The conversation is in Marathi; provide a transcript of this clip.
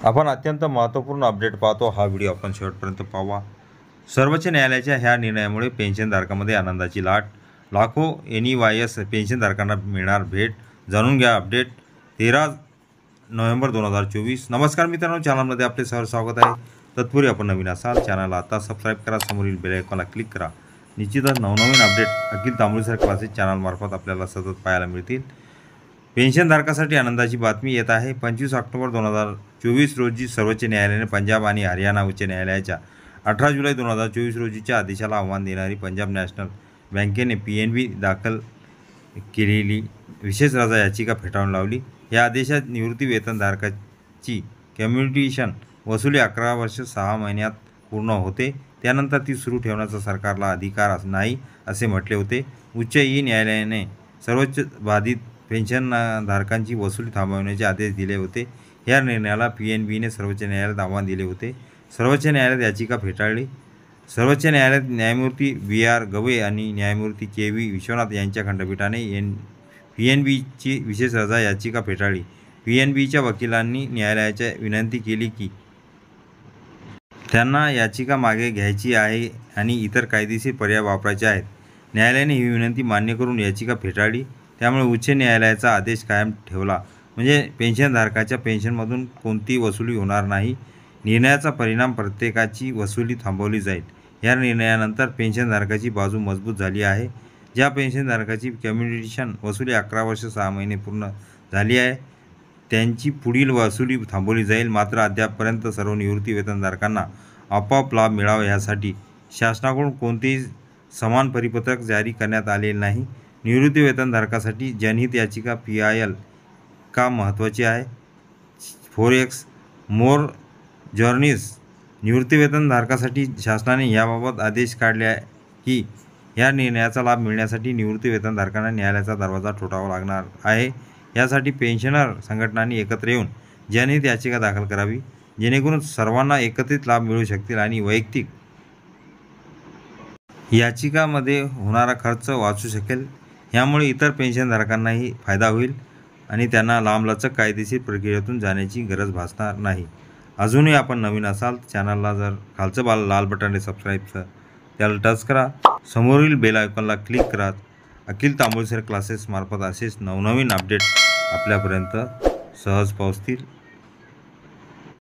आपण अत्यंत महत्त्वपूर्ण अपडेट पाहतो। हा व्हिडिओ आपण शेवटपर्यंत पाहावा। सर्वोच्च न्यायालयाच्या ह्या निर्णयामुळे पेन्शनधारकांमध्ये आनंदाची लाट। लाखो NEYS पेन्शनधारकांना मिळणार भेट। जाणून घ्या अपडेट 13 नोव्हेंबर 2024। नमस्कार मित्रांनो, चॅनलमध्ये आपले सहर्ष स्वागत आहे। तत्पूर्वी आपण नवीन असाल चॅनलला आता सबस्क्राइब करा, समोरील बेल आयकॉनला क्लिक करा। निश्चितच नवनवीन अपडेट अखिल तांबुळेसर क्लासेस चॅनलमार्फत आपल्याला सतत पाहायला मिळतील। पेन्शनधारकांसाठी आनंदाची बातमी येत आहे। 25 ऑक्टोबर 2024 रोजी सर्वोच्च न्यायालयाने पंजाब आणि हरियाणा उच्च न्यायालयाच्या 18 जुलै 2024 रोजीच्या आदेशाला आव्हान देणारी पंजाब नॅशनल बँकेने PNB दाखल केलेली विशेष रजा याचिका फेटाळून लावली। या आदेशात निवृत्तीवेतनधारकाची कम्युटेशन वसुली 11 वर्ष 6 महिन्यात पूर्ण होते, त्यानंतर ती सुरू ठेवण्याचा सरकारला अधिकार नाही असे म्हटले होते। उच्च न्यायालयाने सर्वोच्च बाधित पेन्शनधारकांची वसुली थांबवण्याचे आदेश दिले होते। या निर्णयाला PNBने सर्वोच्च न्यायालयात आव्हान दिले होते। सर्वोच्च न्यायालयात याचिका फेटाळली। सर्वोच्च न्यायालयात न्यायमूर्ती BR गवई आणि न्यायमूर्ती KV विश्वनाथ यांच्या खंडपीठाने PNBची विशेष रजा याचिका फेटाळली। PNBच्या वकिलांनी न्यायालयाच्या विनंती केली की त्यांना याचिका मागे घ्यायची आहे आणि इतर कायदेशीर पर्याय वापरायचे आहेत। न्यायालयाने ही विनंती मान्य करून याचिका फेटाळली। त्यामुळे उच्च न्यायालयाचा आदेश कायम ठेवला, म्हणजे पेन्शनधारकाच्या पेन्शनमधून कोणतीही वसुली होणार नाही। निर्णयाचा परिणाम प्रत्येकाची वसुली थांबवली जाईल। या निर्णयानंतर पेन्शनधारकाची बाजू मजबूत झाली आहे। ज्या पेन्शनधारकाची कम्युटेशन वसुली 11 वर्ष 6 महिने पूर्ण झाली आहे त्यांची पुढील वसुली थांबवली जाईल। मात्र अद्यापपर्यंत सर्व निवृत्तीवेतनधारकांना आपोआप लाभ मिळावा यासाठी शासनाकडून कोणतेही समान परिपत्रक जारी करण्यात आलेले नाही। निवृत्तीवेतनधारकासाठी जनहित याचिका PIL का महत्त्वाची आहे? 4x मोर जर्नीज निवृत्तीवेतनधारकासाठी शासनाने याबाबत आदेश काढले आहे की या निर्णयाचा लाभ मिळण्यासाठी निवृत्तीवेतनधारकांना न्यायालयाचा दरवाजा ठोठावा लागणार आहे। यासाठी पेन्शनर संघटनांनी एकत्र येऊन जनहित याचिका दाखल करावी, जेणेकरून सर्वांना एकत्रित लाभ मिळू शकतील आणि वैयक्तिक याचिकांमध्ये होणारा खर्च वाचू शकेल। यामुळे इतर पेन्शनधारकांनाही फायदा होईल आणि त्यांना लांबलचक कायदेशीर प्रक्रियेतून जाण्याची गरज भासणार नाही। अजूनही आपण नवीन असाल चॅनलला जर खालचं लाल बटन आहे सबस्क्राईबचं त्याला टच करा, समोरील बेल आयकॉनला क्लिक करा। अखिल तांबुळेसर क्लासेस मार्फत असेच नवनवीन अपडेट आपल्यापर्यंत सहज पोहोचतील।